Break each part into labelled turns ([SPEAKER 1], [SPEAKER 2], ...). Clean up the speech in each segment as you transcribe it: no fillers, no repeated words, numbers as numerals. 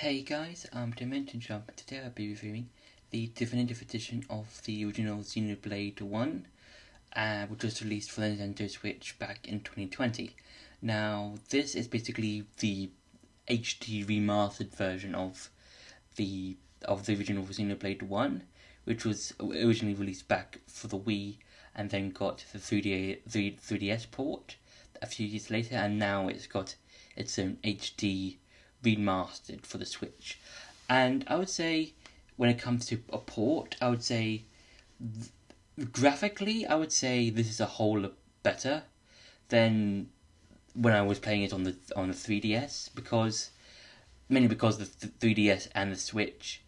[SPEAKER 1] Hey guys, I'm Dimension Jump, and today I'll be reviewing the definitive edition of the original Xenoblade 1, which was released for the Nintendo Switch back in 2020. Now, this is basically the HD remastered version of the original Xenoblade 1, which was originally released back for the Wii, and then got the 3DS port a few years later, and now it's got its own HD remastered for the Switch. And I would say, when it comes to a port, I would say graphically, I would say this is a whole lot better than when I was playing it on the 3DS, mainly because the 3DS and the Switch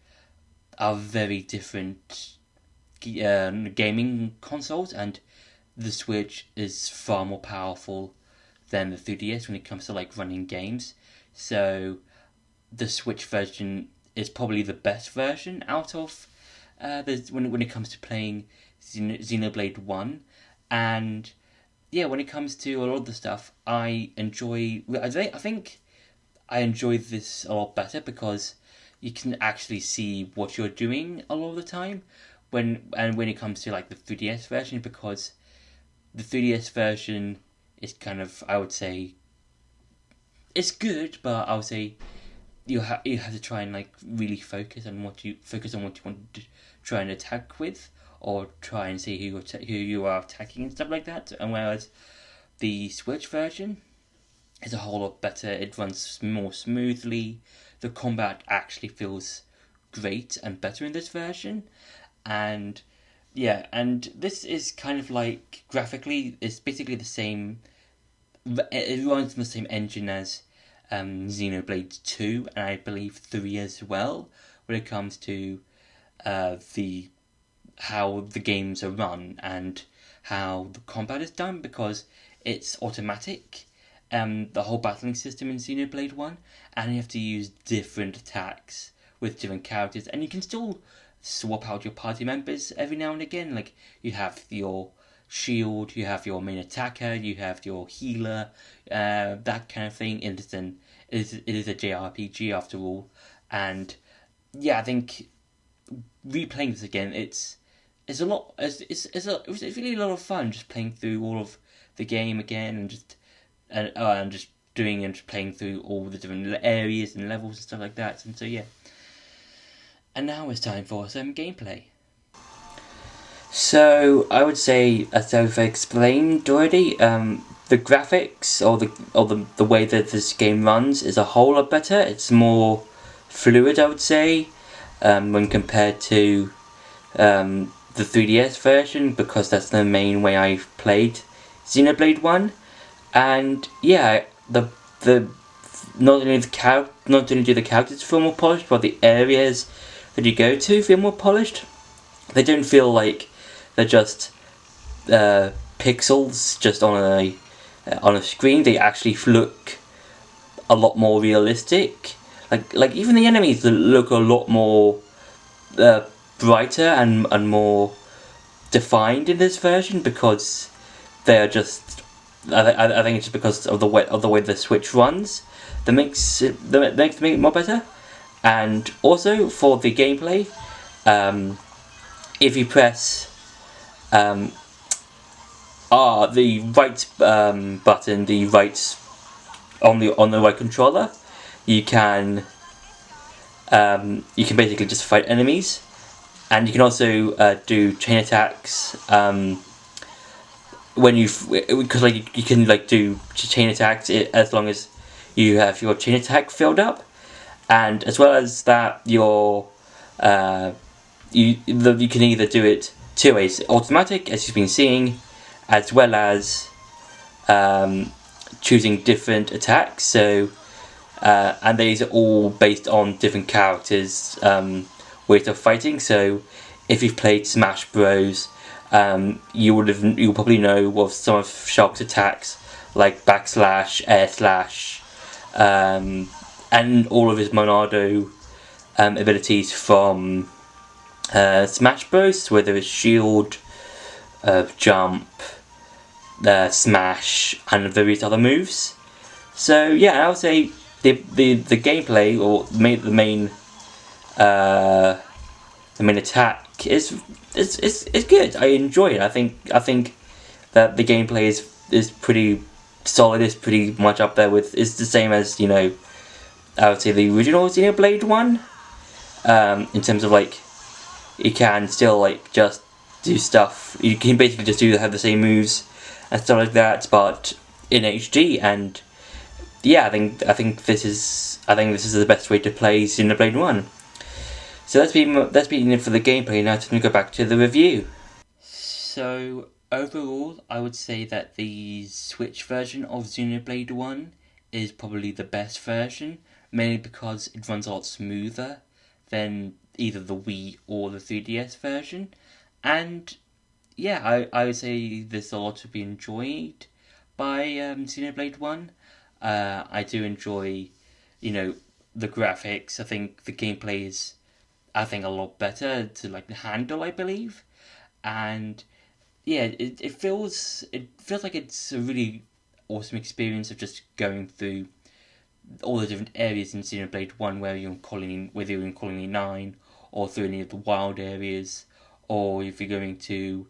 [SPEAKER 1] are very different gaming consoles, and the Switch is far more powerful than the 3DS when it comes to running games. So the Switch version is probably the best version out of when it comes to playing Xenoblade 1. And yeah, when it comes to a lot of the stuff, I think I enjoy this a lot better because you can actually see what you're doing a lot of the time when it comes to the 3DS version, because the 3DS version is kind of, I would say, it's good, but I would say you have to try and really focus on what you want to try and attack with, or try and see who you are attacking and stuff like that. And whereas the Switch version is a whole lot better, it runs more smoothly. The combat actually feels great and better in this version, and yeah, and this is kind of graphically, it's basically the same. It runs on the same engine as Xenoblade 2, and I believe 3 as well, when it comes to how the games are run and how the combat is done, because it's automatic, the whole battling system in Xenoblade 1, and you have to use different attacks with different characters, and you can still swap out your party members every now and again. You have your shield, you have your main attacker, you have your healer, that kind of thing. It is a JRPG after all, and yeah, I think replaying this again, it's really a lot of fun just playing through all of the game again, and just doing and playing through all the different areas and levels and stuff like that. And so yeah, and now it's time for some gameplay. So I would say, as I've explained already, the graphics or the way that this game runs is a whole lot better. It's more fluid, I would say, when compared to the 3DS version, because that's the main way I've played Xenoblade 1. And yeah, the not only do the characters feel more polished, but the areas that you go to feel more polished. They don't feel like they're just pixels just on a screen. They actually look a lot more realistic. Like even the enemies look a lot more brighter and more defined in this version, because they're just. I think it's just because of the way the Switch runs that makes it more better. And also for the gameplay, if you press the right button, the right on the right controller, you can basically just fight enemies, and you can also do chain attacks. Because you can do chain attacks as long as you have your chain attack filled up, and as well as that you can either do it two ways: automatic, as you've been seeing, as well as choosing different attacks. So and these are all based on different characters' ways of fighting. So if you've played Smash Bros, you'll probably know of some of Shulk's attacks, like backslash, air slash, and all of his Monado abilities from Smash Bros, whether it's shield, jump, smash, and various other moves. So yeah, I would say the gameplay or the main attack is good. I enjoy it. I think that the gameplay is pretty solid. It's pretty much up there with. It's the same as, you know, I would say the original Xenoblade one. In terms of like, you can still like just do stuff. You can basically just have the same moves and stuff like that, but in HD. And yeah, I think this is the best way to play Xenoblade 1. So that's been it for the gameplay. Now to go back to the review. So overall, I would say that the Switch version of Xenoblade 1 is probably the best version, mainly because it runs a lot smoother than either the Wii or the 3DS version. And yeah, I would say there's a lot to be enjoyed by Xenoblade 1. I do enjoy, you know, the graphics. I think the gameplay is, I think, a lot better to like handle, I believe. And yeah, it feels like it's a really awesome experience of just going through all the different areas in Xenoblade 1, whether you're in Colony 9, or through any of the wild areas, or if you're going to...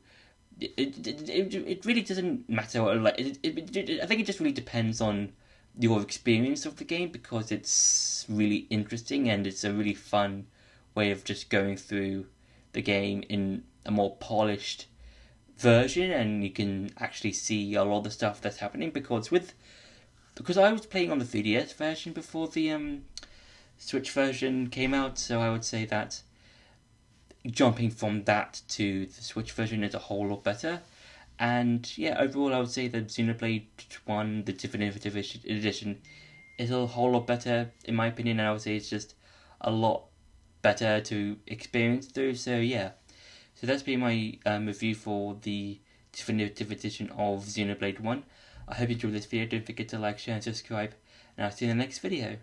[SPEAKER 1] It really doesn't matter. Like I think it just really depends on your experience of the game, because it's really interesting and it's a really fun way of just going through the game in a more polished version, and you can actually see a lot of the stuff that's happening, because I was playing on the 3DS version before the Switch version came out, so I would say that jumping from that to the Switch version is a whole lot better. And yeah, overall I would say that Xenoblade 1, the Definitive Edition, is a whole lot better in my opinion, and I would say it's just a lot better to experience through. So yeah, so that's been my review for the Definitive Edition of Xenoblade 1. I hope you enjoyed this video. Don't forget to like, share and subscribe, and I'll see you in the next video.